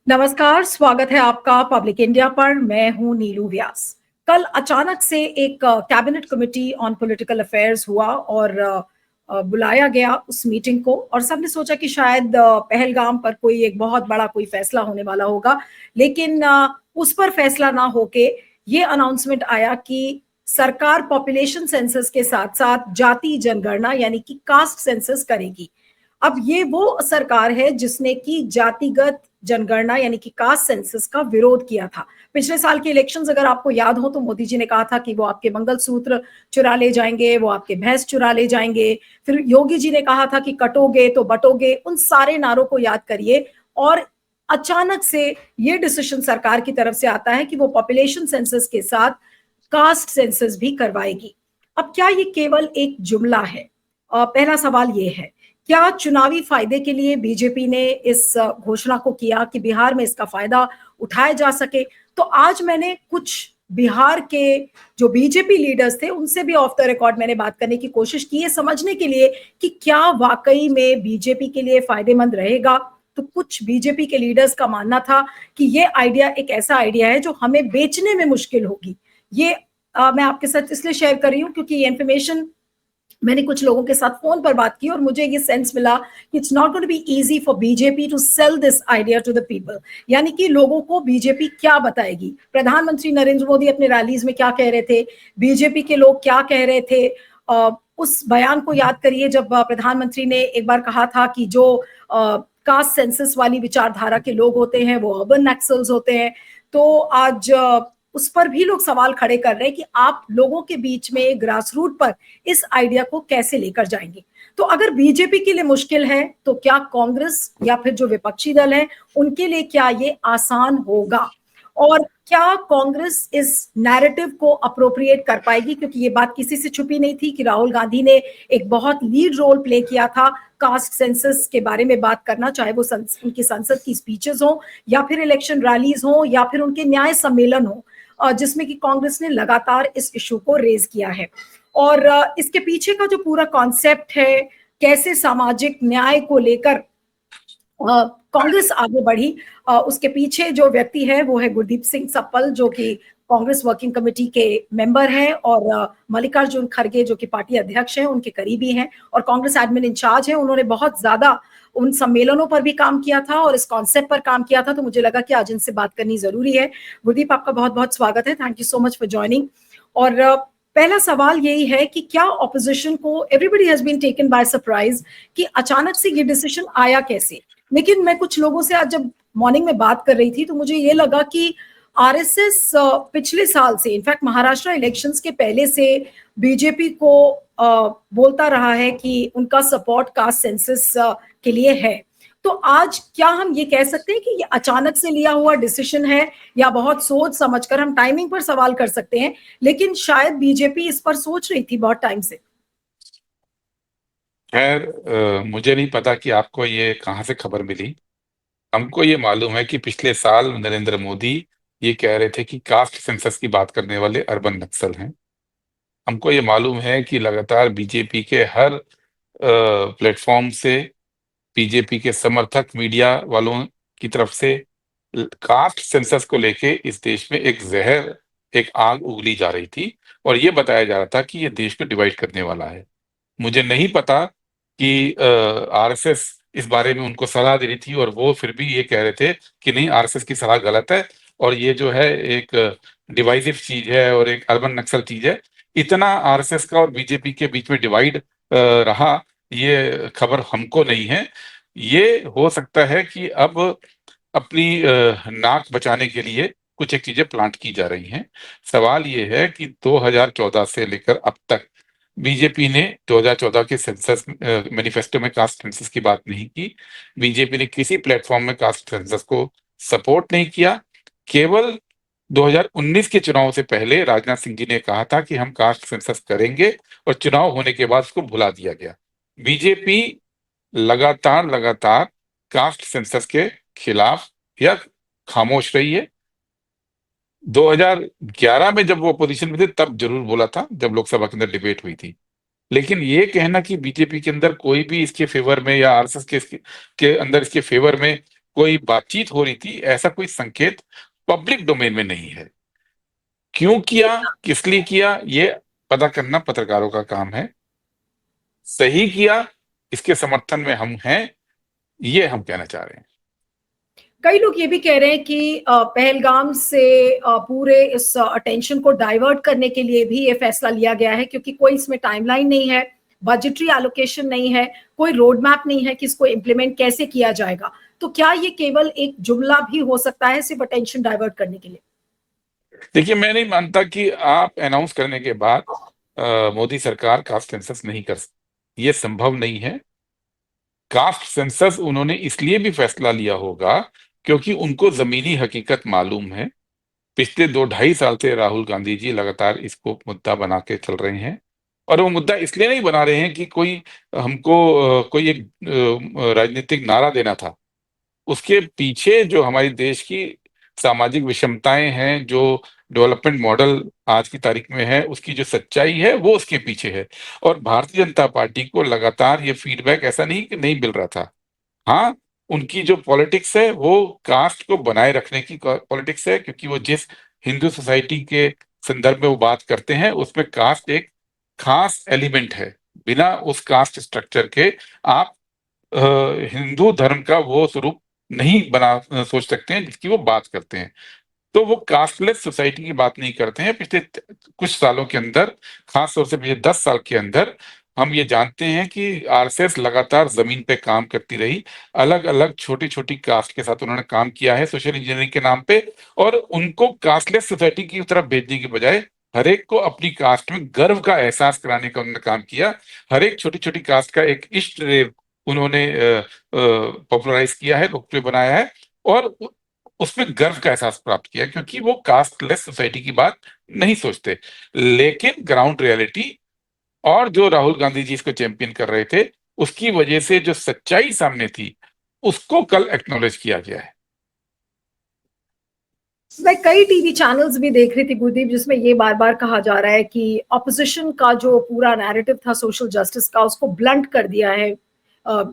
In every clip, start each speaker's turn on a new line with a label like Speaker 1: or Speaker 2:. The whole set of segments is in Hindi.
Speaker 1: नमस्कार, स्वागत है आपका पब्लिक इंडिया पर। मैं हूं नीलू व्यास। कल अचानक से एक cabinet committee on political affairs हुआ और बुलाया गया उस मीटिंग को, और सबने सोचा कि शायद पहलगाम पर कोई एक बहुत बड़ा कोई फैसला होने वाला होगा। लेकिन उस पर फैसला ना होके ये अनाउंसमेंट आया कि सरकार पॉपुलेशन सेंसस के साथ साथ जाति जनगणना यानी कि कास्ट सेंसस करेगी। अब ये वो सरकार है जिसने की जातिगत जनगणना यानी कि कास्ट सेंसस का विरोध किया था। पिछले साल के इलेक्शंस अगर आपको याद हो तो मोदी जी ने कहा था कि वो आपके मंगलसूत्र चुरा ले जाएंगे, वो आपके भैंस चुरा ले जाएंगे। फिर योगी जी ने कहा था कि कटोगे तो बटोगे। उन सारे नारों को याद करिए और अचानक से ये डिसीजन सरकार की तरफ से आता है कि वो पॉपुलेशन सेंसस के साथ कास्ट सेंसस भी करवाएगी। अब क्या ये केवल एक जुमला है? पहला सवाल ये है, क्या चुनावी फायदे के लिए बीजेपी ने इस घोषणा को किया कि बिहार में इसका फायदा उठाया जा सके? तो आज मैंने कुछ बिहार के जो बीजेपी लीडर्स थे उनसे भी ऑफ द रिकॉर्ड मैंने बात करने की कोशिश की है, समझने के लिए कि क्या वाकई में बीजेपी के लिए फायदेमंद रहेगा। तो कुछ बीजेपी के लीडर्स का मानना था कि ये आइडिया एक ऐसा आइडिया है जो हमें बेचने में मुश्किल होगी। ये मैं आपके साथ इसलिए शेयर कर रही हूँ क्योंकि ये इन्फॉर्मेशन मैंने कुछ लोगों के साथ फोन पर बात की और मुझे ये सेंस मिला कि it's not going to be easy for BJP to sell this idea to the people. यानी कि लोगों को बीजेपी क्या बताएगी। प्रधानमंत्री नरेंद्र मोदी अपने रैलीज में क्या कह रहे थे, बीजेपी के लोग क्या कह रहे थे। उस बयान को याद करिए जब प्रधानमंत्री ने एक बार कहा था कि जो कास्ट सेंसस वाली विचारधारा के लोग होते हैं वो अर्बन नक्सल्स होते हैं। तो आज उस पर भी लोग सवाल खड़े कर रहे हैं कि आप लोगों के बीच में ग्रास रूट पर इस आइडिया को कैसे लेकर जाएंगे। तो अगर बीजेपी के लिए मुश्किल है तो क्या कांग्रेस या फिर जो विपक्षी दल है उनके लिए क्या ये आसान होगा? और क्या कांग्रेस इस नैरेटिव को अप्रोप्रिएट कर पाएगी? क्योंकि ये बात किसी से छुपी नहीं थी कि राहुल गांधी ने एक बहुत लीड रोल प्ले किया था कास्ट सेंसस के बारे में बात करना, चाहे वो उनकी संसद की स्पीचेस हो या फिर इलेक्शन रैलीज हो या फिर उनके न्याय सम्मेलन हो, जिसमें कि कांग्रेस ने लगातार इस इशू को रेज किया है। और इसके पीछे का जो पूरा कॉन्सेप्ट है, कैसे सामाजिक न्याय को लेकर कांग्रेस आगे बढ़ी, उसके पीछे जो व्यक्ति है वो है गुरदीप सिंह सप्पल, जो कि कांग्रेस वर्किंग कमेटी के मेंबर हैं, और मल्लिकार्जुन खड़गे जो कि पार्टी अध्यक्ष हैं, उनके करीबी हैं और कांग्रेस एडमिन इंचार्ज हैं। उन्होंने बहुत ज्यादा उन सम्मेलनों पर भी काम किया था और इस कॉन्सेप्ट पर काम किया था। तो मुझे लगा कि आज इनसे बात करनी जरूरी है। गुरदीप, आपका बहुत बहुत स्वागत है। Thank you so much for joining. और पहला सवाल यही है कि क्या ऑपोजिशन को, everybody has been taken by surprise कि अचानक से ये डिसीजन आया कैसे। लेकिन मैं कुछ लोगों से आज जब मॉर्निंग में बात कर रही थी तो मुझे ये लगा कि आरएसएस पिछले साल से, इनफैक्ट महाराष्ट्र इलेक्शंस के पहले से बीजेपी को बोलता रहा है कि उनका सपोर्ट कास्ट सेंसस के लिए है। तो आज क्या हम ये कह सकते हैं कि ये अचानक से लिया हुआ डिसीजन है या बहुत सोच समझकर? हम टाइमिंग पर सवाल कर सकते हैं, लेकिन शायद बीजेपी इस पर सोच रही थी बहुत टाइम से।
Speaker 2: खैर, मुझे नहीं पता कि आपको ये कहाँ से खबर मिली। हमको ये मालूम है कि पिछले साल नरेंद्र मोदी ये कह रहे थे कि कास्ट सेंसस की बात करने वाले अर्बन नक्सल हैं। हमको ये मालूम है कि लगातार बीजेपी के हर प्लेटफॉर्म से, बीजेपी के समर्थक मीडिया वालों की तरफ से कास्ट सेंसस को लेके इस देश में एक जहर, एक आग उगली जा रही थी और ये बताया जा रहा था कि ये देश को डिवाइड करने वाला है। मुझे नहीं पता कि आरएसएस इस बारे में उनको सलाह दे रही थी और वो फिर भी ये कह रहे थे कि नहीं, आरएसएस की सलाह गलत है और ये जो है एक डिवाइसिव चीज है और एक अर्बन नक्सल चीज है। इतना आरएसएस का और बीजेपी के बीच में डिवाइड रहा, ये खबर हमको नहीं है। ये हो सकता है कि अब अपनी नाक बचाने के लिए कुछ एक चीजें प्लांट की जा रही हैं। सवाल ये है कि 2014 से लेकर अब तक बीजेपी ने 2014 के सेंसस मैनिफेस्टो में कास्ट सेंसस की बात नहीं की। बीजेपी ने किसी प्लेटफॉर्म में कास्ट सेंसस को सपोर्ट नहीं किया। केवल 2019 के चुनाव से पहले राजनाथ सिंह जी ने कहा था कि हम कास्ट सेंसस करेंगे और चुनाव होने के बाद उसको भुला दिया गया। बीजेपी लगातार लगातार कास्ट सेंसस के खिलाफ या खामोश रही है। 2011 में जब वो अपोजिशन में थे तब जरूर बोला था, जब लोकसभा के अंदर डिबेट हुई थी। लेकिन ये कहना कि बीजेपी के अंदर कोई भी इसके फेवर में या आरएसएस के अंदर इसके फेवर में कोई बातचीत हो रही थी, ऐसा कोई संकेत पब्लिक डोमेन में नहीं है। क्यों किया, किस लिए किया, ये पता करना पत्रकारों का काम है। सही किया, इसके समर्थन में हम हैं, ये हम कहना चाह रहे हैं।
Speaker 1: कई लोग ये भी कह रहे हैं कि पहलगाम से पूरे इस अटेंशन को डाइवर्ट करने के लिए भी ये फैसला लिया गया है, क्योंकि कोई इसमें टाइमलाइन नहीं है, बजटरी एलोकेशन नहीं है, कोई रोड मैप नहीं है कि इसको इम्प्लीमेंट कैसे किया जाएगा। तो क्या ये केवल एक जुमला भी हो सकता है सिर्फ अटेंशन डाइवर्ट करने के लिए?
Speaker 2: देखिए, मैं नहीं मानता कि आप अनाउंस करने के बाद मोदी सरकार कास्ट सेंसस नहीं कर सकती, ये संभव नहीं है। कास्ट सेंसस उन्होंने इसलिए भी फैसला लिया होगा क्योंकि उनको जमीनी हकीकत मालूम है। पिछले 2-2.5 साल से राहुल गांधी जी लगातार इसको मुद्दा बना के चल रहे हैं, और वो मुद्दा इसलिए नहीं बना रहे हैं कि कोई हमको कोई एक राजनीतिक नारा देना था। उसके पीछे जो हमारी देश की सामाजिक विषमताएं हैं, जो डेवलपमेंट मॉडल आज की तारीख में है, उसकी जो सच्चाई है वो उसके पीछे है। और भारतीय जनता पार्टी को लगातार ये फीडबैक ऐसा नहीं कि नहीं मिल रहा था। हाँ, उनकी जो पॉलिटिक्स है वो कास्ट को बनाए रखने की पॉलिटिक्स है, क्योंकि वो जिस हिंदू सोसाइटी के संदर्भ में वो बात करते हैं उसमें कास्ट एक खास एलिमेंट है। बिना उस कास्ट स्ट्रक्चर के आप अ, हिंदू धर्म का वो स्वरूप नहीं सोच सकते हैं जिसकी वो बात करते हैं। तो वो कास्टलेस सोसाइटी की बात नहीं करते हैं। पिछले कुछ सालों के अंदर, खास तौर से पिछले 10 साल के अंदर, हम ये जानते हैं कि आरएसएस लगातार जमीन पे काम करती रही। अलग अलग छोटी छोटी कास्ट के साथ उन्होंने काम किया है सोशल इंजीनियरिंग के नाम पे, और उनको कास्टलेस सोसाइटी की तरफ भेजने के बजाय हर एक को अपनी कास्ट में गर्व का एहसास कराने का उन्होंने काम किया। हर एक छोटी छोटी कास्ट का एक इष्ट देव उन्होंने पॉपुलराइज किया है, लोकप्रिय बनाया है, और उसमें गर्व का एहसास प्राप्त किया, क्योंकि वो कास्टलेस सोसाइटी की बात नहीं सोचते। लेकिन ग्राउंड रियलिटी और जो राहुल गांधी जी इसको चैंपियन कर रहे थे, उसकी वजह से जो सच्चाई सामने थी उसको कल एक्नॉलेज किया गया है।
Speaker 1: मैं कई टीवी चैनल्स भी देख रही थी गुरदीप, जिसमें ये बार बार कहा जा रहा है कि ऑपोजिशन का जो पूरा नैरेटिव था सोशल जस्टिस का, उसको ब्लंट कर दिया है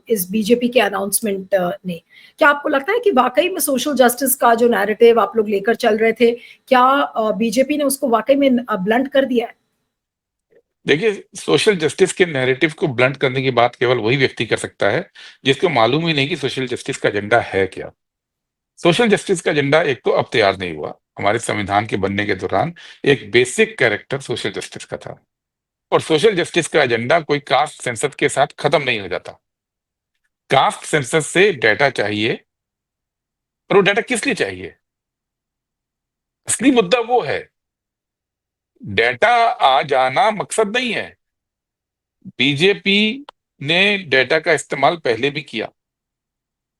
Speaker 1: इस बीजेपी के अनाउंसमेंट ने। क्या आपको लगता है कि वाकई में सोशल जस्टिस का जो नैरेटिव आप लोग लेकर चल रहे थे, क्या बीजेपी ने उसको वाकई में ब्लंट कर दिया है?
Speaker 2: देखिए, सोशल जस्टिस के नैरेटिव को ब्लंट करने की बात केवल वही व्यक्ति कर सकता है जिसको मालूम ही नहीं कि सोशल जस्टिस का एजेंडा है क्या। सोशल जस्टिस का एजेंडा एक तो अब तैयार नहीं हुआ। हमारे संविधान के बनने के दौरान एक बेसिक कैरेक्टर सोशल जस्टिस का था, और सोशल जस्टिस का एजेंडा कोई कास्ट सेंसस के साथ खत्म नहीं हो जाता। कास्ट सेंसस से डेटा चाहिए, और वो डेटा किस लिए चाहिए? असली मुद्दा वो है। डेटा आ जाना मकसद नहीं है। बीजेपी ने डेटा का इस्तेमाल पहले भी किया।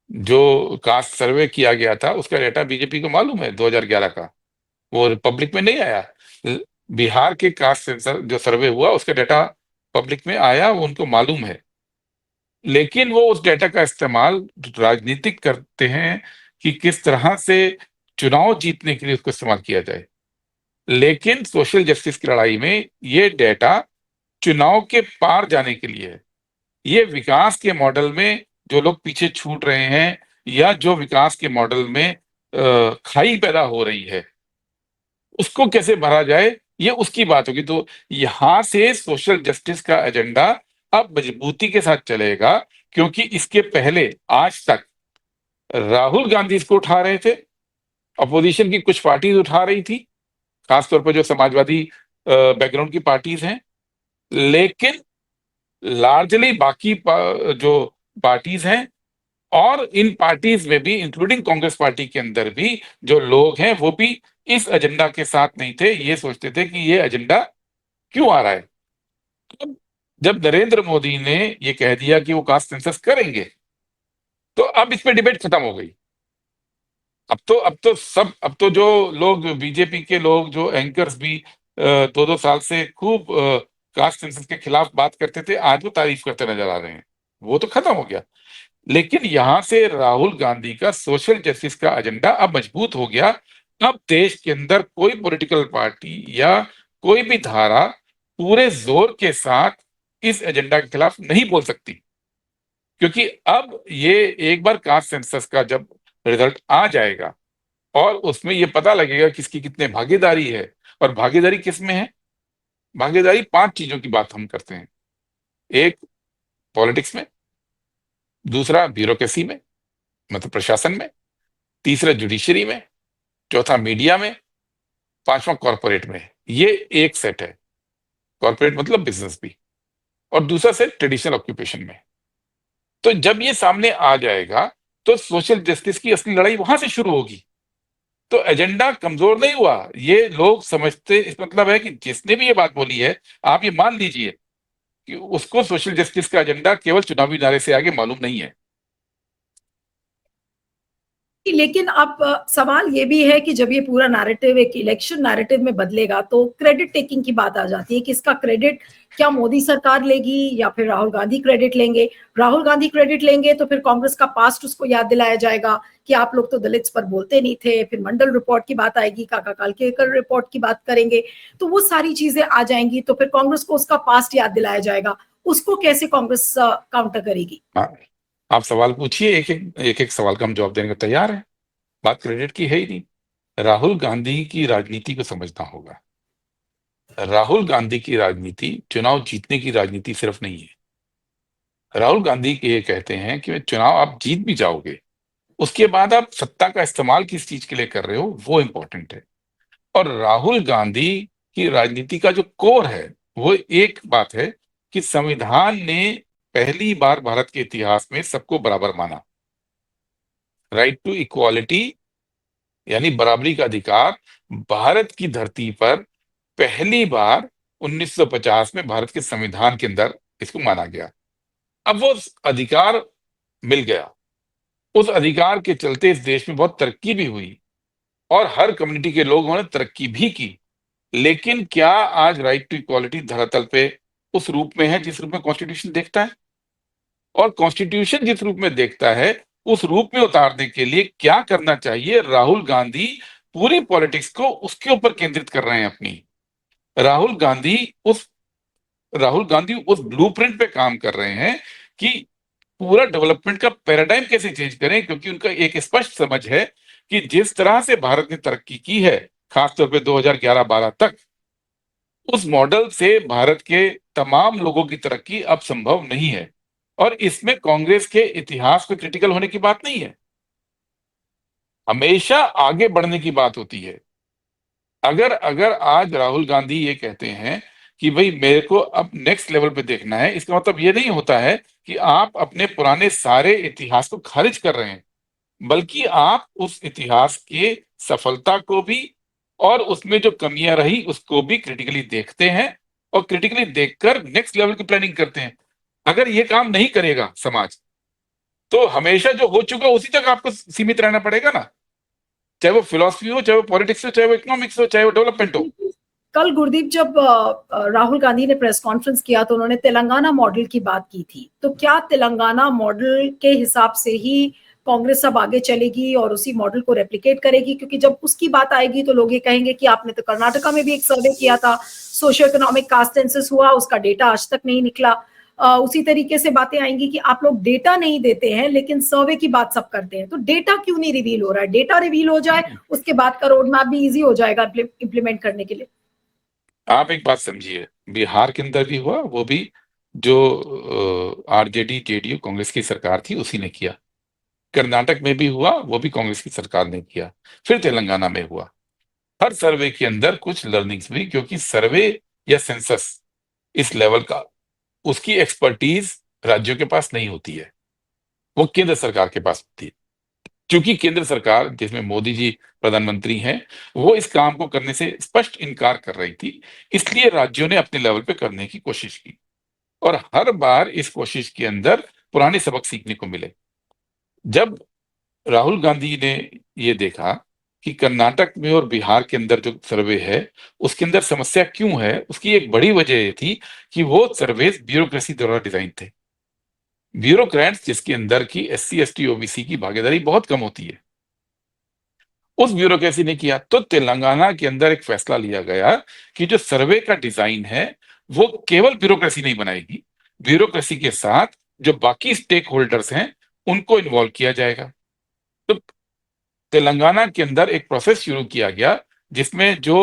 Speaker 2: जो कास्ट सर्वे किया गया था उसका डेटा बीजेपी को मालूम है, 2011 का, वो पब्लिक में नहीं आया। बिहार के कास्ट सेंसर जो सर्वे हुआ उसका डेटा पब्लिक में आया, वो उनको मालूम है। लेकिन वो उस डेटा का इस्तेमाल राजनीतिक करते हैं कि किस तरह से चुनाव जीतने के लिए उसको इस्तेमाल किया जाए। लेकिन सोशल जस्टिस की लड़ाई में ये डेटा चुनाव के पार जाने के लिए है। ये विकास के मॉडल में जो लोग पीछे छूट रहे हैं, या जो विकास के मॉडल में खाई पैदा हो रही है, उसको कैसे भरा जाए, ये उसकी बात होगी। तो यहां से सोशल जस्टिस का एजेंडा अब मजबूती के साथ चलेगा, क्योंकि इसके पहले आज तक राहुल गांधी इसको उठा रहे थे, अपोजिशन की कुछ पार्टीज उठा रही थी, खासतौर पर जो समाजवादी बैकग्राउंड की पार्टीज हैं। लेकिन लार्जली बाकी जो पार्टीज हैं, और इन पार्टीज में भी इंक्लूडिंग कांग्रेस पार्टी के अंदर भी जो लोग हैं, वो भी इस एजेंडा के साथ नहीं थे। ये सोचते थे कि ये एजेंडा क्यों आ रहा है। अब जब नरेंद्र मोदी ने ये कह दिया कि वो कास्ट सेंसस करेंगे, तो अब इस पे डिबेट खत्म हो गई। अब तो जो लोग बीजेपी के लोग, जो एंकर्स भी 2-2 साल से खूब कास्ट सेंसस के खिलाफ बात करते थे, आज वो तारीफ करते नजर आ रहे हैं। वो तो खत्म हो गया। लेकिन यहां से राहुल गांधी का सोशल जस्टिस का एजेंडा अब मजबूत हो गया। अब देश के अंदर कोई पॉलिटिकल पार्टी या कोई भी धारा पूरे जोर के साथ इस एजेंडा के खिलाफ नहीं बोल सकती, क्योंकि अब ये एक बार कास्ट सेंसस का जब रिजल्ट आ जाएगा और उसमें ये पता लगेगा किसकी कितने भागीदारी है। और भागीदारी किस में है? भागीदारी 5 चीजों की बात हम करते हैं। एक, पॉलिटिक्स में। दूसरा, ब्यूरोक्रेसी में, मतलब प्रशासन में। तीसरा, जुडिशरी में। चौथा, मीडिया में। पांचवा, कॉरपोरेट में। ये एक सेट है। कॉरपोरेट मतलब बिजनेस भी। और दूसरा सेट ट्रेडिशनल ऑक्यूपेशन में। तो जब ये सामने आ जाएगा तो सोशल जस्टिस की असली लड़ाई वहां से शुरू होगी। तो एजेंडा कमजोर नहीं हुआ, ये लोग समझते, इस मतलब है कि जिसने भी ये बात बोली है, आप ये मान लीजिए कि उसको सोशल जस्टिस का एजेंडा केवल चुनावी नारे से आगे मालूम नहीं है।
Speaker 1: लेकिन अब सवाल ये भी है कि जब ये पूरा नैरेटिव एक इलेक्शन नैरेटिव में बदलेगा तो क्रेडिट टेकिंग की बात आ जाती है कि इसका क्रेडिट क्या मोदी सरकार लेगी या फिर राहुल गांधी क्रेडिट लेंगे। राहुल गांधी क्रेडिट लेंगे तो फिर कांग्रेस का पास्ट उसको याद दिलाया जाएगा कि आप लोग तो दलित्स पर बोलते नहीं थे। फिर मंडल रिपोर्ट की बात आएगी, काका कालकेकर रिपोर्ट की बात करेंगे, तो वो सारी चीजें आ जाएंगी, तो फिर कांग्रेस को उसका पास्ट याद दिलाया जाएगा। उसको कैसे कांग्रेस काउंटर करेगी?
Speaker 2: हाँ, आप सवाल पूछिए, एक एक सवाल का हम जवाब देने को तैयार हैं। बात क्रेडिट की है ही नहीं। राहुल गांधी की राजनीति को समझना होगा। राहुल गांधी की राजनीति चुनाव जीतने की राजनीति सिर्फ नहीं है। राहुल गांधी ये कहते हैं कि चुनाव आप जीत भी जाओगे, उसके बाद आप सत्ता का इस्तेमाल किस चीज के लिए कर रहे हो वो इंपॉर्टेंट है। और राहुल गांधी की राजनीति का जो कोर है वो एक बात है कि संविधान ने पहली बार भारत के इतिहास में सबको बराबर माना। राइट टू इक्वालिटी, यानी बराबरी का अधिकार, भारत की धरती पर पहली बार 1950 में भारत के संविधान के अंदर इसको माना गया। अब वो अधिकार मिल गया। उस अधिकार के चलते इस देश में बहुत तरक्की भी हुई और हर कम्युनिटी के लोगों ने तरक्की भी की। लेकिन क्या आज राइट टू इक्वालिटी धरातल पे उस रूप में है जिस रूप में कॉन्स्टिट्यूशन देखता है? और कॉन्स्टिट्यूशन जिस रूप में देखता है उस रूप में उतारने के लिए क्या करना चाहिए? राहुल गांधी पूरी पॉलिटिक्स को उसके ऊपर केंद्रित कर रहे हैं अपनी। राहुल गांधी उस राहुल गांधी उस ब्लूप्रिंट पे काम कर रहे हैं कि पूरा डेवलपमेंट का पैराडाइम कैसे चेंज करें, क्योंकि उनका एक स्पष्ट समझ है कि जिस तरह से भारत ने तरक्की की है खासतौर पे 2011-12 तक, उस मॉडल से भारत के तमाम लोगों की तरक्की अब संभव नहीं है। और इसमें कांग्रेस के इतिहास को क्रिटिकल होने की बात नहीं है, हमेशा आगे बढ़ने की बात होती है। अगर अगर आज राहुल गांधी ये कहते हैं कि भाई मेरे को अब नेक्स्ट लेवल पे देखना है, इसका मतलब ये नहीं होता है कि आप अपने पुराने सारे इतिहास को खारिज कर रहे हैं, बल्कि आप उस इतिहास के सफलता को भी और उसमें जो कमियां रही उसको भी क्रिटिकली देखते हैं और क्रिटिकली देखकर नेक्स्ट लेवल की प्लानिंग करते हैं। अगर ये काम नहीं करेगा समाज, तो हमेशा जो हो चुका उसी तक आपको सीमित रहना पड़ेगा ना, चाहे वो फिलॉसफी हो, चाहे वो पॉलिटिक्स हो, चाहे वो इकोनॉमिक्स हो, चाहे वो डेवलपमेंट हो।
Speaker 1: कल गुरदीप जब राहुल गांधी ने प्रेस कॉन्फ्रेंस किया तो उन्होंने तेलंगाना मॉडल की बात की थी। तो क्या तेलंगाना मॉडल के हिसाब से ही कांग्रेस अब आगे चलेगी और उसी मॉडल को रेप्लिकेट करेगी? क्योंकि जब उसकी बात आएगी तो लोग ये कहेंगे कि आपने तो कर्नाटका में भी एक सर्वे किया था, सोशियो इकोनॉमिक कास्ट सेंसस हुआ, उसका डेटा आज तक नहीं निकला। उसी तरीके से बातें आएंगी कि आप लोग डेटा नहीं देते हैं लेकिन सर्वे की बात सब करते हैं। तो डेटा क्यों नहीं रिवील हो रहा है? डेटा रिवील हो जाए, उसके बाद का रोड मैप भी इजी हो जाएगा इम्प्लीमेंट करने के लिए।
Speaker 2: आप एक बात समझिए, बिहार के अंदर भी हुआ, वो भी जो आरजेडी जेडीयू कांग्रेस की सरकार थी उसी ने किया। कर्नाटक में भी हुआ, वो भी कांग्रेस की सरकार ने किया। फिर तेलंगाना में हुआ। हर सर्वे के अंदर कुछ लर्निंग्स हुई, क्योंकि सर्वे या सेंसस इस लेवल का उसकी एक्सपर्टीज राज्यों के पास नहीं होती है, वो केंद्र सरकार के पास होती है। क्योंकि केंद्र सरकार जिसमें मोदी जी प्रधानमंत्री हैं, वो इस काम को करने से स्पष्ट इनकार कर रही थी, इसलिए राज्यों ने अपने लेवल पे करने की कोशिश की। और हर बार इस कोशिश के अंदर पुराने सबक सीखने को मिले। जब राहुल गांधी ने ये देखा कि कर्नाटक में और बिहार के अंदर जो सर्वे है उसके अंदर समस्या क्यों है, उसकी एक बड़ी वजह ये थी कि वो सर्वे ब्यूरोक्रेसी द्वारा डिजाइन थे। ब्यूरोक्रेट्स जिसके अंदर की एससी एसटी ओबीसी की भागीदारी बहुत कम होती है, उस ब्यूरोक्रेसी ने किया। तो तेलंगाना के अंदर एक फैसला लिया गया कि जो सर्वे का डिजाइन है वो केवल ब्यूरोक्रेसी नहीं बनाएगी, ब्यूरोक्रेसी के साथ जो बाकी स्टेक होल्डर्स हैं उनको इन्वॉल्व किया जाएगा। तो तेलंगाना के अंदर एक प्रोसेस शुरू किया गया जिसमें जो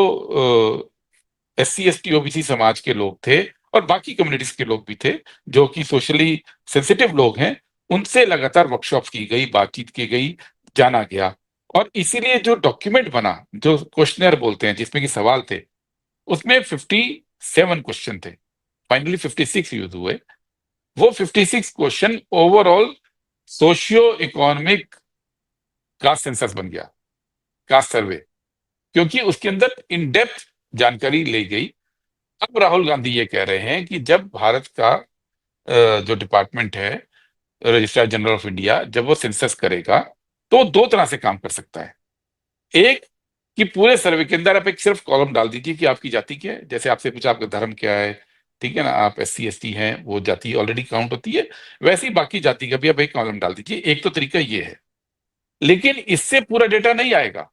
Speaker 2: SC ST OBC समाज के लोग थे और बाकी कम्युनिटीज के लोग भी थे जो कि सोशली सेंसिटिव लोग हैं, उनसे लगातार वर्कशॉप की गई, बातचीत की गई, जाना गया। और इसीलिए जो डॉक्यूमेंट बना, जो क्वेश्चनर बोलते हैं जिसमें कि सवाल थे, उसमें 57 क्वेश्चन थे। फाइनली 56 यूज हुए। वो 56 question overall socio economic caste census बन गया, कास्ट सर्वे, क्योंकि उसके अंदर इन डेप्थ जानकारी ली गई। अब राहुल गांधी ये कह रहे हैं कि जब भारत का जो डिपार्टमेंट है, रजिस्ट्रार जनरल ऑफ इंडिया, जब वो सेंसस करेगा तो दो तरह से काम कर सकता है। एक, कि पूरे सर्वे के अंदर आप एक सिर्फ कॉलम डाल दीजिए कि आपकी जाति क्या है, जैसे आपसे पूछा आपका धर्म क्या है, ठीक है ना, आप SC ST हैं, वो जाति ऑलरेडी काउंट होती है, वैसे ही बाकी जाति का भी आप एक कॉलम डाल दीजिए। एक तो तरीका ये है, लेकिन इससे पूरा डेटा नहीं आएगा।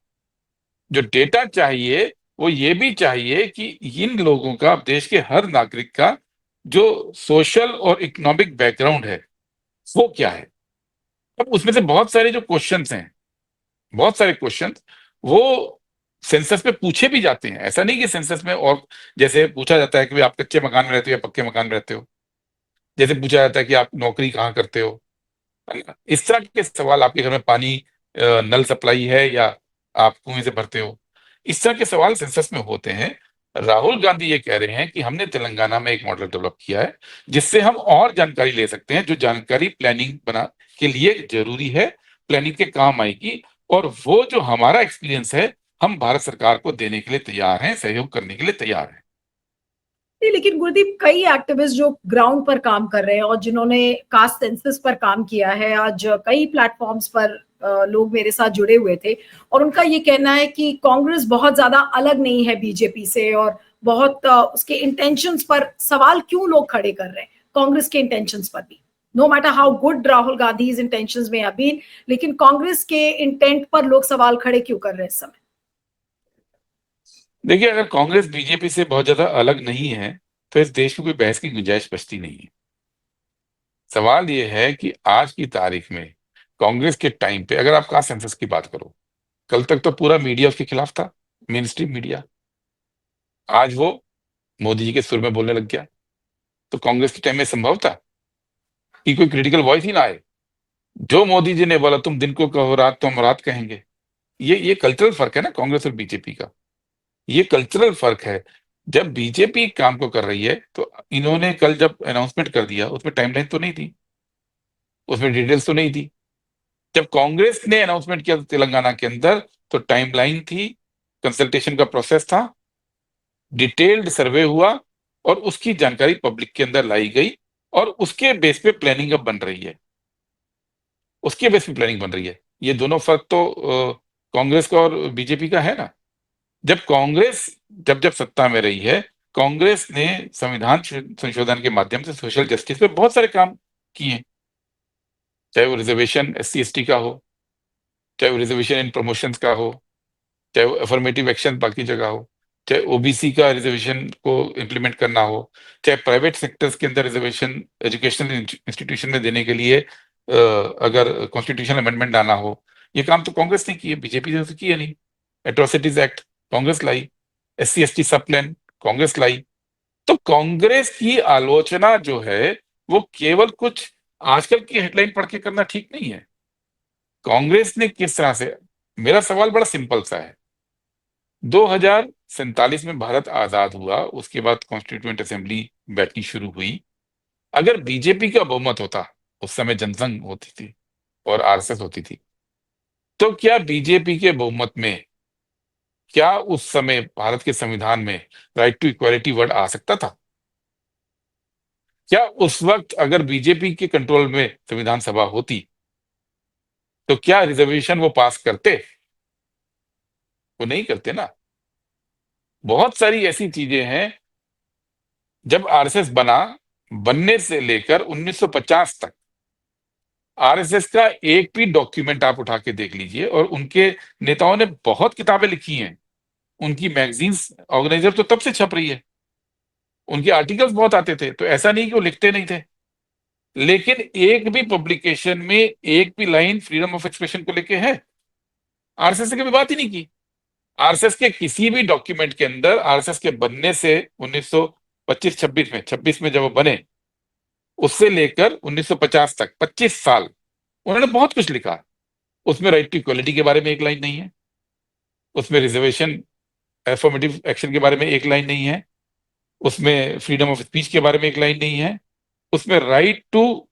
Speaker 2: जो डेटा चाहिए वो ये भी चाहिए कि इन लोगों का, देश के हर नागरिक का जो सोशल और इकोनॉमिक बैकग्राउंड है वो क्या है। अब उसमें से बहुत सारे जो क्वेश्चंस हैं, बहुत सारे क्वेश्चंस वो सेंसस में पूछे भी जाते हैं। ऐसा नहीं कि सेंसस में, और जैसे पूछा जाता है कि भाई आप कच्चे मकान में रहते हो या पक्के मकान में रहते हो, जैसे पूछा जाता है कि आप नौकरी कहाँ करते हो, है ना? इस तरह के सवाल, आपके घर में पानी नल सप्लाई है या आप कुएं से भरते हो, इस तरह के सवाल सेंसस में होते हैं। राहुल गांधी ये कह रहे हैं कि हमने तेलंगाना में एक मॉडल डेवलप किया है जिससे हम और जानकारी ले सकते हैं, जो जानकारी प्लानिंग बना के लिए जरूरी है, प्लानिंग के काम आएगी। और वो जो हमारा एक्सपीरियंस है, हम भारत सरकार को देने के लिए तैयार हैं, सहयोग करने के लिए तैयार हैं।
Speaker 1: नहीं, लेकिन गुरदीप, कई एक्टिविस्ट जो ग्राउंड पर काम कर रहे हैं और जिन्होंने कास्ट सेंसस पर काम किया है, आज कई प्लेटफॉर्म्स पर लोग मेरे साथ जुड़े हुए थे, और उनका ये कहना है कि कांग्रेस बहुत ज्यादा अलग नहीं है बीजेपी से, और बहुत उसके इंटेंशंस पर सवाल क्यों लोग खड़े कर रहे हैं, कांग्रेस के इंटेंशंस पर भी। No matter how good Rahul Gandhi intentions में have been, लेकिन कांग्रेस के इंटेंट पर लोग सवाल खड़े क्यों कर रहे हैं इस समय?
Speaker 2: देखिए, अगर कांग्रेस बीजेपी से बहुत ज्यादा अलग नहीं है तो इस देश में कोई बहस की गुंजाइश बचती नहीं है। सवाल ये है कि आज की तारीख में कांग्रेस के टाइम पे, अगर आप कास्ट सेंसस की बात करो, कल तक तो पूरा मीडिया उसके खिलाफ था, मेन स्ट्रीम मीडिया। आज वो मोदी जी के सुर में बोलने लग गया। तो कांग्रेस के टाइम में संभव था कि कोई क्रिटिकल वॉइस ही ना आए? जो मोदी जी ने बोला, तुम दिन को कहो रात तो हम रात कहेंगे, ये कल्चरल फर्क है ना कांग्रेस और बीजेपी का। ये कल्चरल फर्क है। जब बीजेपी काम को कर रही है तो इन्होंने कल जब अनाउंसमेंट कर दिया, उसमें टाइमलाइन तो नहीं थी, उसमें डिटेल्स तो नहीं थी। जब कांग्रेस ने अनाउंसमेंट किया तेलंगाना के अंदर, तो टाइमलाइन थी, कंसल्टेशन का प्रोसेस था, डिटेल्ड सर्वे हुआ, और उसकी जानकारी पब्लिक के अंदर लाई गई, और उसके बेस पे प्लानिंग अब बन रही है, उसके बेस पे प्लानिंग बन रही है। ये दोनों फर्क तो कांग्रेस का और बीजेपी का है ना। जब कांग्रेस, जब जब सत्ता में रही है, कांग्रेस ने संविधान संशोधन के माध्यम से सोशल जस्टिस पे बहुत सारे काम किए हैं। चाहे वो रिजर्वेशन SC ST का हो, चाहे वो रिजर्वेशन इन प्रमोशंस का हो, चाहे वो अफर्मेटिव एक्शन बाकी जगह हो, चाहे OBC का रिजर्वेशन को इम्प्लीमेंट करना हो, चाहे प्राइवेट सेक्टर्स के अंदर रिजर्वेशन एजुकेशनल इंस्टीट्यूशन में देने के लिए अगर कॉन्स्टिट्यूशनल अमेंडमेंट आना हो, ये काम तो कांग्रेस ने किए, बीजेपी ने तो किया नहीं। एट्रोसिटीज एक्ट कांग्रेस लाई, SC ST सब प्लान कांग्रेस लाई। तो कांग्रेस की आलोचना जो है वो केवल कुछ आजकल की हेडलाइन पढ़ के करना ठीक नहीं है। कांग्रेस ने किस तरह से, मेरा सवाल बड़ा सिंपल सा है। 2047 में भारत आजाद हुआ, उसके बाद कॉन्स्टिट्यूएंट असेंबली बैठनी शुरू हुई। अगर बीजेपी का बहुमत होता, उस समय जनसंघ होती थी और RSS होती थी, तो क्या बीजेपी के बहुमत में, क्या उस समय भारत के संविधान में राइट टू इक्वालिटी वर्ड आ सकता था? क्या उस वक्त अगर बीजेपी के कंट्रोल में संविधान सभा होती तो क्या रिजर्वेशन वो पास करते? वो नहीं करते ना। बहुत सारी ऐसी चीजें हैं। जब RSS बना, बनने से लेकर 1950 तक RSS का एक भी डॉक्यूमेंट आप उठा के देख लीजिए, और उनके नेताओं ने बहुत किताबें लिखी हैं, उनकी मैगजीन्स ऑर्गेनाइजर तो तब से छप रही है, उनके आर्टिकल्स बहुत आते थे, तो ऐसा नहीं कि वो लिखते नहीं थे। लेकिन एक भी पब्लिकेशन में एक भी लाइन फ्रीडम ऑफ एक्सप्रेशन को लेके है? आरएसएस की भी बात ही नहीं की। आरएसएस के किसी भी डॉक्यूमेंट के अंदर आरएसएस के बनने से 1925-26 में 26 में जब वो बने, उससे लेकर 1950 तक 25 साल उन्होंने बहुत कुछ लिखा। उसमें राइट टू इक्वलिटी के बारे में एक लाइन नहीं है, उसमें रिजर्वेशन एफर्मेटिव एक्शन के बारे में एक लाइन नहीं है, उसमें फ्रीडम ऑफ स्पीच के बारे में एक लाइन नहीं है, उसमें राइट टू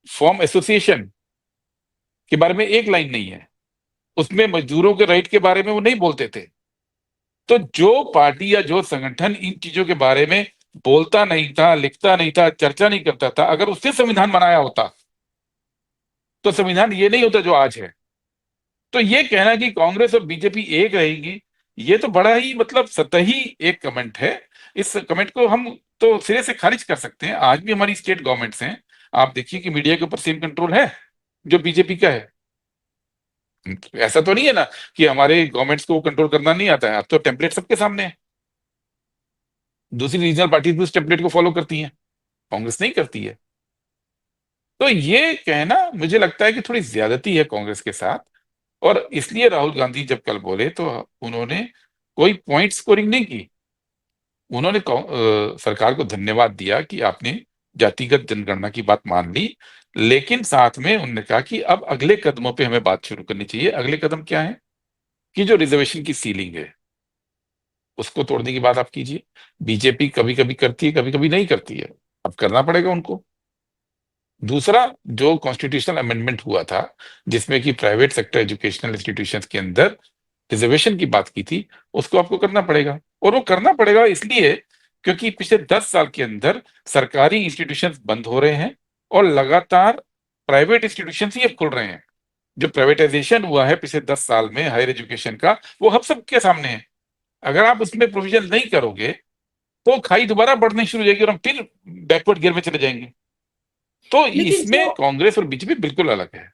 Speaker 2: फॉर्म एसोसिएशन के बारे में एक लाइन नहीं है, उसमें मजदूरों के राइट के बारे में वो नहीं बोलते थे। तो जो पार्टी या जो संगठन इन चीजों के बारे में बोलता नहीं था, लिखता नहीं था, चर्चा नहीं करता था, अगर उससे संविधान बनाया होता तो संविधान ये नहीं होता जो आज है। तो ये कहना कि कांग्रेस और बीजेपी एक रहेगी, ये तो बड़ा ही मतलब सतही एक कमेंट है। इस कमेंट को हम तो सिरे से खारिज कर सकते हैं। आज भी हमारी स्टेट गवर्नमेंट्स हैं, आप देखिए कि मीडिया के ऊपर सेम कंट्रोल है जो बीजेपी का है। ऐसा तो नहीं है ना कि हमारे गवर्नमेंट्स को कंट्रोल करना नहीं आता है। अब तो टेम्पलेट सबके सामने है। दूसरी रीजनल पार्टीज भी उस टेम्पलेट को फॉलो करती हैं, कांग्रेस नहीं करती है। तो ये कहना मुझे लगता है कि थोड़ी ज्यादती है कांग्रेस के साथ। और इसलिए राहुल गांधी जब कल बोले तो उन्होंने कोई पॉइंट स्कोरिंग नहीं की। उन्होंने सरकार को धन्यवाद दिया कि आपने जातिगत जनगणना की बात मान ली, लेकिन साथ में उन्होंने कहा कि अब अगले कदमों पे हमें बात शुरू करनी चाहिए। अगले कदम क्या है कि जो रिजर्वेशन की सीलिंग है उसको तोड़ने की बात आप कीजिए। बीजेपी कभी कभी करती है, कभी कभी नहीं करती है, अब करना पड़ेगा उनको। दूसरा, जो कॉन्स्टिट्यूशनल अमेंडमेंट हुआ था जिसमें कि प्राइवेट सेक्टर एजुकेशनल इंस्टीट्यूशंस के अंदर रिजर्वेशन की बात की थी, उसको आपको करना पड़ेगा। और वो करना पड़ेगा इसलिए क्योंकि पिछले 10 साल के अंदर सरकारी इंस्टीट्यूशंस बंद हो रहे हैं और लगातार प्राइवेट इंस्टीट्यूशंस ही अब खुल रहे हैं। जो प्राइवेटाइजेशन हुआ है पिछले 10 साल में हायर एजुकेशन का, वो हम सबके सामने है। अगर आप उसमें प्रोविजन नहीं करोगे तो खाई दोबारा बढ़नी शुरू हो जाएगी और हम फिर बैकवर्ड गियर में चले जाएंगे। तो
Speaker 1: लेकिन
Speaker 2: इसमें
Speaker 1: जो
Speaker 2: कांग्रेस और बीजेपी बिल्कुल अलग है।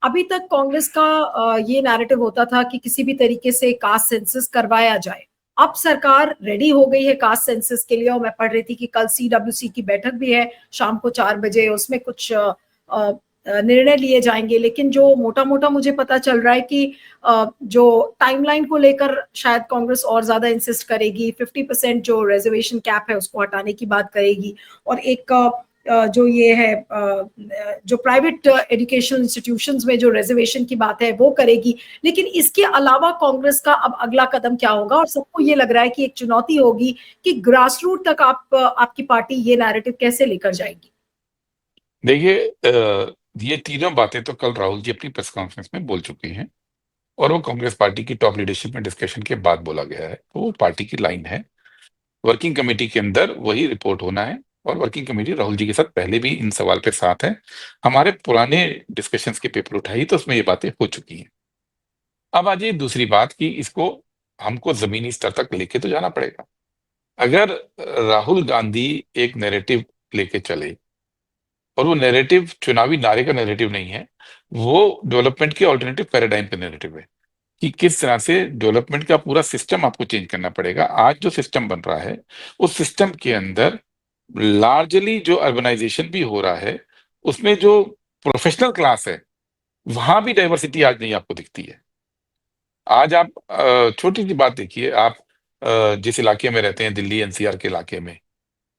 Speaker 1: अभी तक कांग्रेस का ये नैरेटिव होता था कि किसी भी तरीके से कास्ट सेंसस करवाया जाए। अब सरकार रेडी हो गई है कास्ट सेंसस के लिए, और मैं पढ़ रही थी कि कल सीडब्ल्यूसी की बैठक भी है शाम को 4 बजे, उसमें कुछ निर्णय लिए जाएंगे। लेकिन जो मोटा मोटा मुझे पता चल रहा है कि जो टाइमलाइन को लेकर शायद कांग्रेस और ज्यादा इंसिस्ट करेगी, 50% जो रिजर्वेशन कैप है उसको हटाने की बात करेगी, और एक जो ये है जो प्राइवेट एजुकेशनल इंस्टीट्यूशंस में जो रिजर्वेशन की बात है वो करेगी। लेकिन इसके अलावा कांग्रेस का अब अगला कदम क्या होगा, और सबको ये लग रहा है कि एक चुनौती होगी कि ग्रास रूट तक आपकी पार्टी ये नैरेटिव कैसे लेकर जाएगी।
Speaker 2: देखिए, ये तीनों बातें तो कल राहुल जी अपनी प्रेस कॉन्फ्रेंस में बोल चुके हैं और वो कांग्रेस पार्टी की टॉप लीडरशिप में डिस्कशन के बाद बोला गया है। तो वो पार्टी की लाइन है, वर्किंग कमेटी के अंदर वही रिपोर्ट होना है। और वर्किंग कमेटी राहुल जी के साथ पहले भी इन सवाल पे साथ है। हमारे पुराने डिस्कशंस के पेपर उठाई तो उसमें ये बातें हो चुकी हैं। अब आ जाइए दूसरी बात कि इसको हमको जमीनी स्तर तक लेके तो जाना पड़ेगा। अगर राहुल गांधी एक नैरेटिव लेके चले, और वो नैरेटिव चुनावी नारे का नैरेटिव नहीं है, वो डेवलपमेंट के ऑल्टरनेटिव पैराडाइम का नैरेटिव है कि किस तरह से डेवलपमेंट का पूरा सिस्टम आपको चेंज करना पड़ेगा। आज जो सिस्टम बन रहा है उस सिस्टम के अंदर लार्जली जो अर्बनाइजेशन भी हो रहा है, उसमें जो प्रोफेशनल क्लास है वहां भी डाइवर्सिटी आज नहीं आपको दिखती है। आज आप छोटी सी बात देखिए, आप जिस इलाके में रहते हैं, दिल्ली एनसीआर के इलाके में,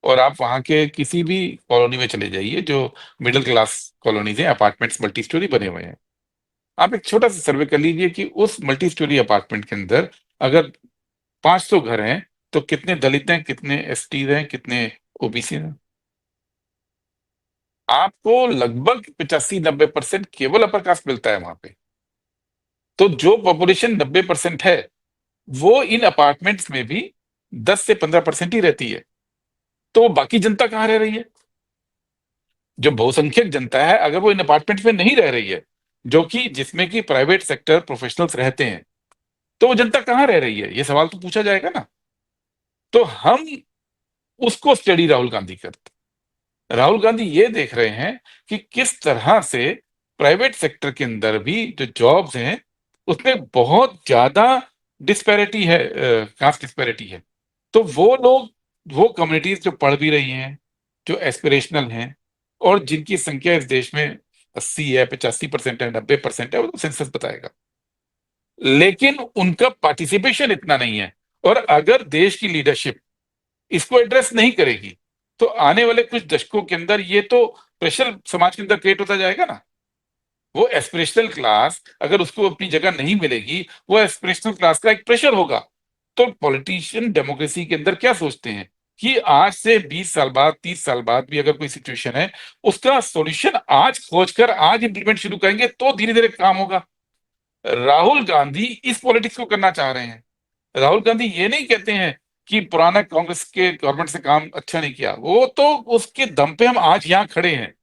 Speaker 2: और आप वहां के किसी भी कॉलोनी में चले जाइए जो मिडिल क्लास कॉलोनीज हैं, अपार्टमेंट्स मल्टी स्टोरी बने हुए हैं। आप एक छोटा सा सर्वे कर लीजिए कि उस मल्टी स्टोरी अपार्टमेंट के अंदर अगर 500 घर हैं तो कितने दलित हैं, कितने एसटी हैं, कितने ओबीसी हैं। आपको लगभग 85-90% केवल अपर कास्ट मिलता है वहां पे। तो जो पॉपुलेशन 90% है वो इन अपार्टमेंट्स में भी 10 से 15% ही रहती है। तो बाकी जनता कहाँ रह रही है? जो बहुसंख्यक जनता है, अगर वो इन अपार्टमेंट्स में नहीं रह रही है, जो कि जिसमें कि प्राइवेट सेक्टर प्रोफेशनल्स रहते हैं, तो वो जनता कहाँ रह रही है? ये सवाल तो पूछा जाएगा ना। तो हम उसको स्टडी राहुल गांधी करते। राहुल गांधी ये देख रहे हैं कि किस तरह से प्राइवेट सेक्टर के अंदर भी जो जॉब्स हैं उसमें बहुत ज्यादा डिस्पैरिटी है, कास्ट डिस्पैरिटी है। तो वो लोग, वो कम्युनिटीज जो पढ़ भी रही हैं, जो एस्पिरेशनल हैं, और जिनकी संख्या इस देश में 80 है, 85% है, 90% है, वो तो सेंसस बताएगा। लेकिन उनका पार्टिसिपेशन इतना नहीं है। और अगर देश की लीडरशिप इसको एड्रेस नहीं करेगी तो आने वाले कुछ दशकों के अंदर ये तो प्रेशर समाज के अंदर क्रिएट होता जाएगा ना। वो एस्पिरेशनल क्लास अगर उसको अपनी जगह नहीं मिलेगी, वो एस्पिरेशनल क्लास का एक प्रेशर होगा। तो पॉलिटिशियन डेमोक्रेसी के अंदर क्या सोचते हैं कि आज से 20 साल बाद, 30 साल बाद भी अगर कोई सिचुएशन है, उसका सॉल्यूशन आज खोजकर आज इंप्लीमेंट शुरू करेंगे तो धीरे धीरे काम होगा। राहुल गांधी इस पॉलिटिक्स को करना चाह रहे हैं। राहुल गांधी ये नहीं कहते हैं कि पुराना कांग्रेस के गवर्नमेंट से काम अच्छा नहीं किया, वो तो उसके दम पे हम आज यहाँ खड़े हैं।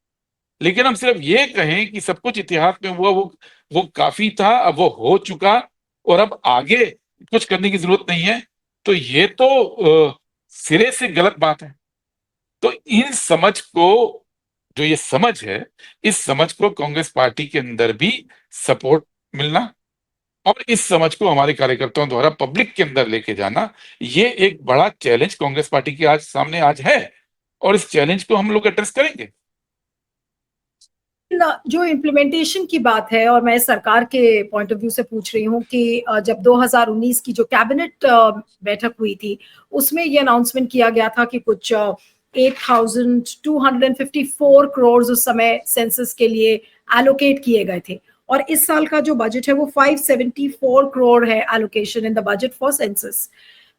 Speaker 2: लेकिन हम सिर्फ ये कहें कि सब कुछ इतिहास में हुआ, वो काफी था, अब वो हो चुका और अब आगे कुछ करने की जरूरत नहीं है, तो ये तो सिरे से गलत बात है। तो इन समझ को, जो ये समझ है, इस समझ को कांग्रेस पार्टी के अंदर भी सपोर्ट मिलना और इस समझ को हमारे कार्यकर्ताओं द्वारा पब्लिक के अंदर लेके जाना, ये एक बड़ा चैलेंज कांग्रेस पार्टी के आज सामने आज है और इस चैलेंज को हम लोग एड्रेस करेंगे।
Speaker 1: जो इम्प्लीमेंटेशन की बात है, और मैं सरकार के पॉइंट ऑफ व्यू से पूछ रही हूँ कि जब 2019 की जो कैबिनेट बैठक हुई थी, उसमें ये अनाउंसमेंट किया गया था कि कुछ 8,254 करोड़ उस समय सेंसस के लिए एलोकेट किए गए थे, और इस साल का जो बजट है वो 574 करोड़ है allocation in the budget for census.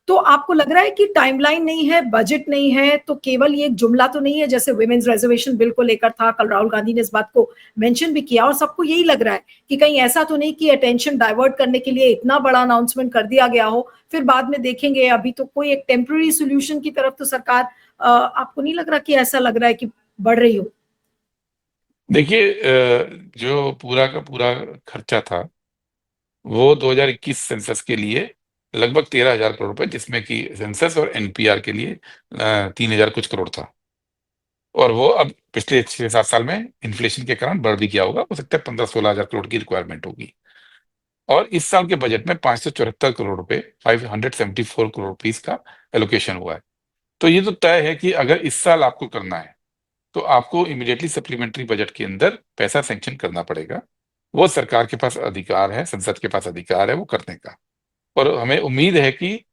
Speaker 1: तो आपको लग रहा है कि टाइमलाइन नहीं है, बजट नहीं है, तो केवल ये एक जुमला तो नहीं है जैसे वुमेन्स रिजर्वेशन बिल को लेकर था, कल राहुल गांधी ने इस बात को मेंशन भी किया, और सबको यही लग रहा है कि कहीं ऐसा तो नहीं कि अटेंशन डाइवर्ट करने के लिए इतना बड़ा अनाउंसमेंट कर दिया गया हो, फिर बाद में देखेंगे। अभी तो कोई एक टेम्पररी सोल्यूशन की तरफ तो सरकार, आपको नहीं लग रहा कि ऐसा लग रहा है कि बढ़ रही हो?
Speaker 2: देखिए, जो पूरा का पूरा खर्चा था वो 2021 सेंसस के लिए लगभग 13,000 करोड़ रुपए, जिसमें कि सेंसस और एनपीआर के लिए 3,000 कुछ करोड़ था। और वो अब पिछले 6-7 साल में इन्फ्लेशन के कारण बढ़ भी गया होगा, हो सकता है 15-16 हजार करोड़ की रिक्वायरमेंट होगी। और इस साल के बजट में 574 करोड़ रुपए, 574 करोड़ रुपीज का एलोकेशन हुआ है। तो ये तो तय है कि अगर इस साल आपको करना है तो आपको इमीडिएटली सप्लीमेंट्री बजट के अंदर पैसा सैंक्शन करना पड़ेगा। वो सरकार के पास अधिकार है, संसद के पास अधिकार है वो करने का। और हमें उम्मीद है कि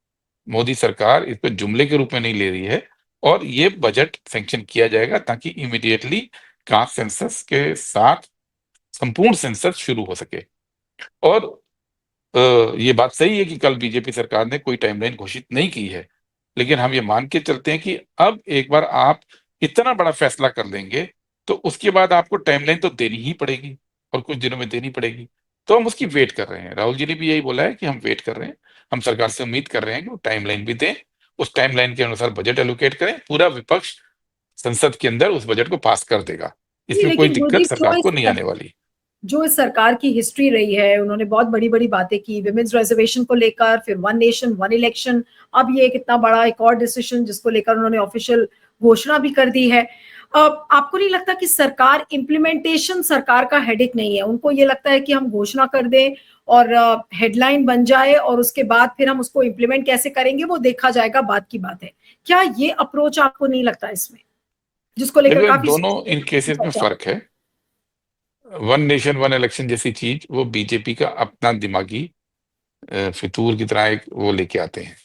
Speaker 2: मोदी सरकार इसको जुमले के रूप में नहीं ले रही है और ये बजट सैंक्शन किया जाएगा ताकि इमीडिएटली कास्ट सेंसस के साथ संपूर्ण सेंसस शुरू हो सके। और ये बात सही है कि कल बीजेपी सरकार ने कोई टाइमलाइन घोषित नहीं की है, लेकिन हम ये मान के चलते हैं कि अब एक बार आप इतना बड़ा फैसला कर लेंगे तो उसके बाद आपको टाइमलाइन तो देनी ही पड़ेगी और कुछ दिनों में देनी पड़ेगी। तो हम उसकी वेट कर रहे हैं। राहुल जी ने भी यही बोला है कि हम वेट कर रहे हैं, हम सरकार से उम्मीद कर रहे हैं कि वो टाइमलाइन भी दें, उस टाइमलाइन के अनुसार बजट एलोकेट करें, पूरा विपक्ष संसद के अंदर उस बजट को पास कर देगा। इसमें कोई
Speaker 1: लेकिन
Speaker 2: दिक्कत
Speaker 1: मोदी
Speaker 2: सरकार को नहीं आने वाली।
Speaker 1: जो इस सरकार की हिस्ट्री रही है, उन्होंने बहुत बड़ी बड़ी बातें की विमेन्स रिजर्वेशन को लेकर, फिर वन नेशन वन इलेक्शन, अब ये कितना बड़ा एक और डिसीजन जिसको लेकर उन्होंने ऑफिशियल घोषणा भी कर दी है। आपको नहीं लगता कि सरकार इम्प्लीमेंटेशन सरकार का हेडेक नहीं है? उनको ये लगता है कि हम घोषणा कर दें और हेडलाइन बन जाए और उसके बाद फिर हम उसको इम्प्लीमेंट कैसे करेंगे वो देखा जाएगा, बात की बात है। क्या ये अप्रोच आपको नहीं लगता इसमें, जिसको लेकर
Speaker 2: देखो, इन
Speaker 1: काफी
Speaker 2: दोनों इन केसेस में
Speaker 1: चर्चा?
Speaker 2: फर्क है। वन नेशन वन इलेक्शन जैसी चीज वो बीजेपी का अपना दिमागी फितूर की तरह एक वो लेके आते हैं,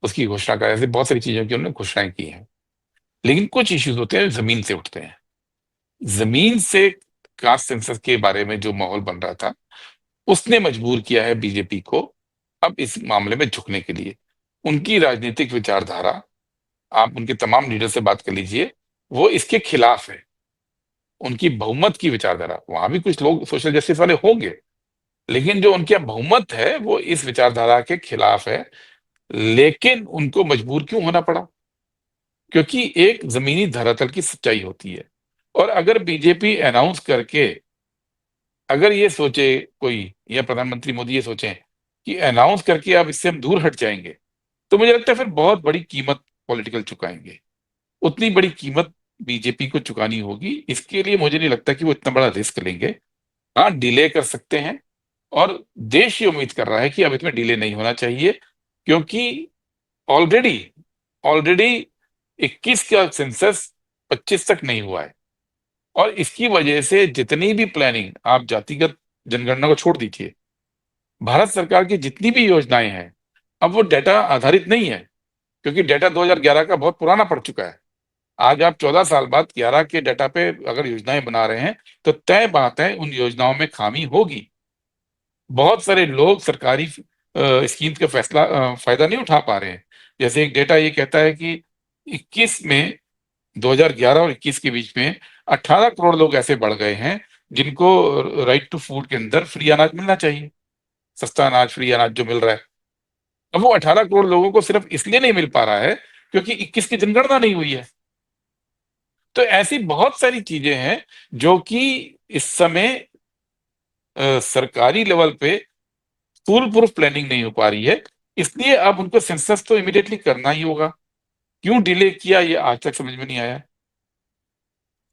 Speaker 2: उसकी घोषणा का, ऐसे बहुत सारी चीजों की उन्होंने घोषणाएं की हैं। लेकिन कुछ इश्यूज होते हैं जमीन से उठते हैं। जमीन से कास्ट सेंसस के बारे में जो माहौल बन रहा था उसने मजबूर किया है बीजेपी को अब इस मामले में झुकने के लिए। उनकी राजनीतिक विचारधारा, आप उनके तमाम लीडर से बात कर लीजिए, वो इसके खिलाफ है। उनकी बहुमत की विचारधारा, वहां भी कुछ लोग सोशल जस्टिस वाले होंगे, लेकिन जो उनके यहाँ बहुमत है वो इस विचारधारा के खिलाफ है। लेकिन उनको मजबूर क्यों होना पड़ा? क्योंकि एक जमीनी धरातल की सच्चाई होती है। और अगर बीजेपी अनाउंस करके, अगर ये सोचे कोई, या प्रधानमंत्री मोदी ये सोचे कि अनाउंस करके अब इससे हम दूर हट जाएंगे, तो मुझे लगता है फिर बहुत बड़ी कीमत पॉलिटिकल चुकाएंगे। उतनी बड़ी कीमत बीजेपी को चुकानी होगी, इसके लिए मुझे नहीं लगता कि वो इतना बड़ा रिस्क लेंगे। हाँ, डिले कर सकते हैं और देश ये उम्मीद कर रहा है कि अब इसमें डिले नहीं होना चाहिए, क्योंकि ऑलरेडी ऑलरेडी 21 का सेंसस 25 तक नहीं हुआ है। और इसकी वजह से जितनी भी प्लानिंग, आप जातिगत जनगणना को छोड़ दीजिए, भारत सरकार की जितनी भी योजनाएं हैं अब वो डेटा आधारित नहीं है, क्योंकि डेटा 2011 का बहुत पुराना पड़ चुका है। आज आप 14 साल बाद 11 के डेटा पे अगर योजनाएं बना रहे हैं तो तय बात है उन योजनाओं में खामी होगी। बहुत सारे लोग सरकारी स्कीम का फायदा नहीं उठा पा रहे हैं। जैसे एक डेटा ये कहता है कि 21 में 2011 और 21 के बीच में 18 करोड़ लोग ऐसे बढ़ गए हैं जिनको राइट टू फूड के अंदर फ्री अनाज मिलना चाहिए, सस्ता अनाज, फ्री अनाज जो मिल रहा है। अब वो 18 करोड़ लोगों को सिर्फ इसलिए नहीं मिल पा रहा है क्योंकि 21 की जनगणना नहीं हुई है। तो ऐसी बहुत सारी चीजें हैं जो कि इस समय सरकारी लेवल पे फुल प्रूफ प्लानिंग नहीं हो पा रही है। इसलिए अब उनको सेंसस तो इमिडिएटली करना ही होगा। क्यों डिले किया ये आज तक समझ में नहीं आया।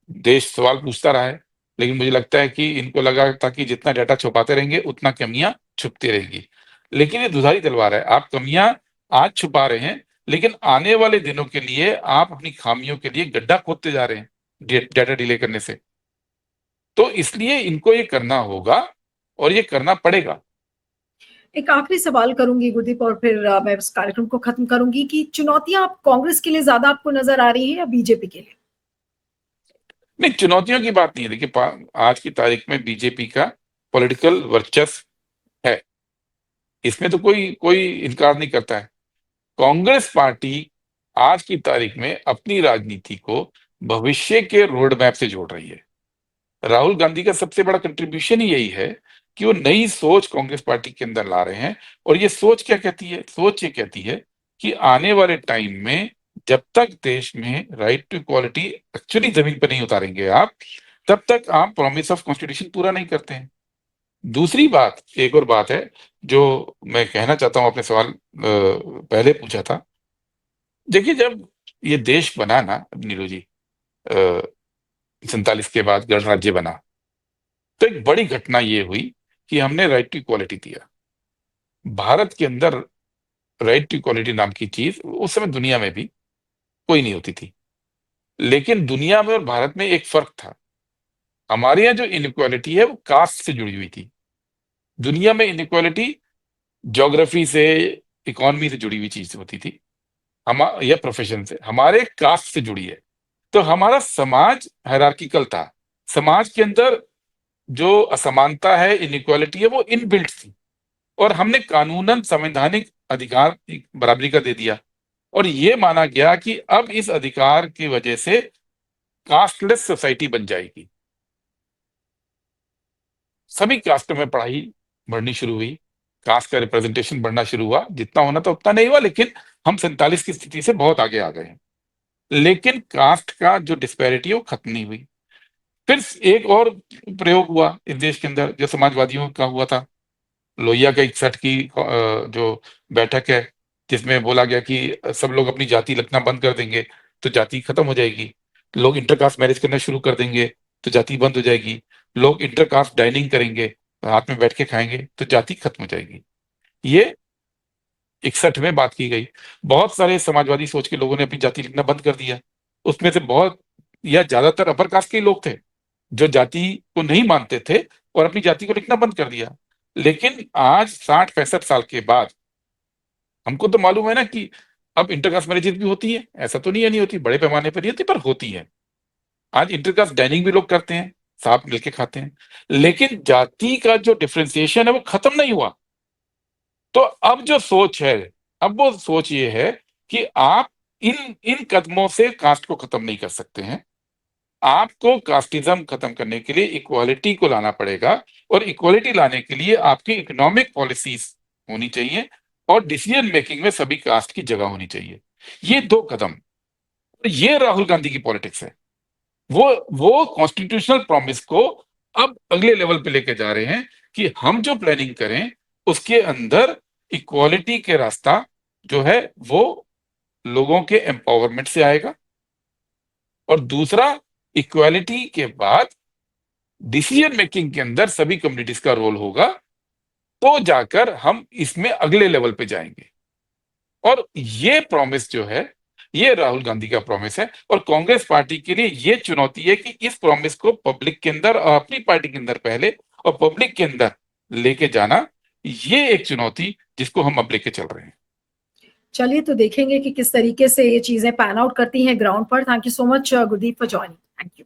Speaker 2: देश सवाल पूछता रहा है, लेकिन मुझे लगता है कि इनको लगा था कि जितना डाटा छुपाते रहेंगे उतना कमियां छुपती रहेंगी। लेकिन ये दुधारी तलवार है, आप कमियां आज छुपा रहे हैं लेकिन आने वाले दिनों के लिए आप अपनी खामियों के लिए गड्ढा खोदते जा रहे हैं डेटा डिले करने से। तो इसलिए इनको ये करना होगा और ये करना पड़ेगा।
Speaker 1: एक आखिरी सवाल करूंगी गुरदीप, और फिर मैं इस कार्यक्रम को खत्म करूंगी कि चुनौतियां आप कांग्रेस के लिए ज्यादा आपको नजर आ रही है या बीजेपी के लिए?
Speaker 2: नहीं, चुनौतियों की बात नहीं है। देखिए, आज की तारीख में बीजेपी का पॉलिटिकल वर्चस्व है, इसमें तो कोई कोई इनकार नहीं करता है। कांग्रेस पार्टी आज की तारीख में अपनी राजनीति को भविष्य के रोड मैप से जोड़ रही है। राहुल गांधी का सबसे बड़ा कंट्रीब्यूशन ही यही है कि वो नई सोच कांग्रेस पार्टी के अंदर ला रहे हैं। और ये सोच क्या कहती है? सोच ये कहती है कि आने वाले टाइम में जब तक देश में राइट टू इक्वालिटी एक्चुअली जमीन पर नहीं उतारेंगे आप, तब तक आप प्रॉमिस ऑफ कॉन्स्टिट्यूशन पूरा नहीं करते हैं। दूसरी बात, एक और बात है जो मैं कहना चाहता हूं, आपने सवाल पहले पूछा था। देखिए, जब ये देश बना ना नीरू जी, 47 के बाद गणराज्य बना, तो एक बड़ी घटना ये हुई कि हमने राइट टू इक्वालिटी दिया। भारत के अंदर राइट टू इक्वालिटी नाम की चीज उस समय दुनिया में भी कोई नहीं होती थी। लेकिन दुनिया में और भारत में एक फर्क था। हमारे यहाँ जो इनइक्वालिटी है वो कास्ट से जुड़ी हुई थी। दुनिया में इनइक्वालिटी ज्योग्राफी से, इकोनॉमी से जुड़ी हुई चीज होती थी। हम या प्रोफेशन से, हमारे कास्ट से जुड़ी है। तो हमारा समाज हायरार्किकल था। समाज के अंदर जो असमानता है, इनइक्वालिटी है, वो इनबिल्ट थी। और हमने कानूनन संवैधानिक अधिकार बराबरी का दे दिया। और ये माना गया कि अब इस अधिकार की वजह से कास्टलेस सोसाइटी बन जाएगी। सभी कास्टों में पढ़ाई बढ़नी शुरू हुई, कास्ट का रिप्रेजेंटेशन बढ़ना शुरू हुआ। जितना होना था उतना नहीं हुआ, लेकिन हम 47 की स्थिति से बहुत आगे आ गए हैं। लेकिन कास्ट का जो डिस्पैरिटी है वो खत्म नहीं हुई। फिर एक और प्रयोग हुआ इस देश के अंदर जो समाजवादियों का हुआ था, लोहिया के 61 की जो बैठक है, जिसमें बोला गया कि सब लोग अपनी जाति लिखना बंद कर देंगे तो जाति खत्म हो जाएगी। लोग इंटरकास्ट मैरिज करना शुरू कर देंगे तो जाति बंद हो जाएगी। लोग इंटरकास्ट डाइनिंग करेंगे, हाथ में बैठ के खाएंगे तो जाति खत्म हो जाएगी। ये 61 में बात की गई। बहुत सारे समाजवादी सोच के लोगों ने अपनी जाति लिखना बंद कर दिया। उसमें से बहुत या ज्यादातर अपर कास्ट के ही लोग थे जो जाति को नहीं मानते थे और अपनी जाति को लिखना बंद कर दिया। लेकिन आज 60-65 साल के बाद हमको तो मालूम है ना कि अब इंटरकास्ट मैरिजेस भी होती है। ऐसा तो नहीं है नहीं होती, बड़े पैमाने पर नहीं होती, पर होती है। आज इंटरकास्ट डाइनिंग भी लोग करते हैं, साथ मिलके खाते हैं। लेकिन जाति का जो डिफरेंशिएशन है वो खत्म नहीं हुआ। तो अब जो सोच है, अब वो सोच ये है कि आप इन इन कदमों से कास्ट को खत्म नहीं कर सकते हैं। आपको कास्टिज्म खत्म करने के लिए इक्वालिटी को लाना पड़ेगा। और इक्वालिटी लाने के लिए आपकी इकोनॉमिक पॉलिसीज होनी चाहिए और डिसीजन मेकिंग में सभी कास्ट की जगह होनी चाहिए। ये दो कदम, ये राहुल गांधी की पॉलिटिक्स है। वो कॉन्स्टिट्यूशनल प्रॉमिस को अब अगले लेवल पे लेके जा रहे हैं कि हम जो प्लानिंग करें उसके अंदर इक्वालिटी के रास्ता जो है वो लोगों के एम्पावरमेंट से आएगा। और दूसरा, इक्वालिटी के बाद डिसीजन मेकिंग के अंदर सभी कम्युनिटीज का रोल होगा, तो जाकर हम इसमें अगले लेवल पे जाएंगे। और ये प्रॉमिस जो है, ये राहुल गांधी का प्रॉमिस है। और कांग्रेस पार्टी के लिए ये चुनौती है कि इस प्रॉमिस को पब्लिक के अंदर और अपनी पार्टी के अंदर पहले और पब्लिक के अंदर लेके जाना, ये एक चुनौती जिसको हम अब लेके चल रहे हैं।
Speaker 1: चलिए तो देखेंगे कि किस तरीके से ये चीजें पैन आउट करती हैं ग्राउंड पर। Thank you so much Gurdeep for joining. Thank you.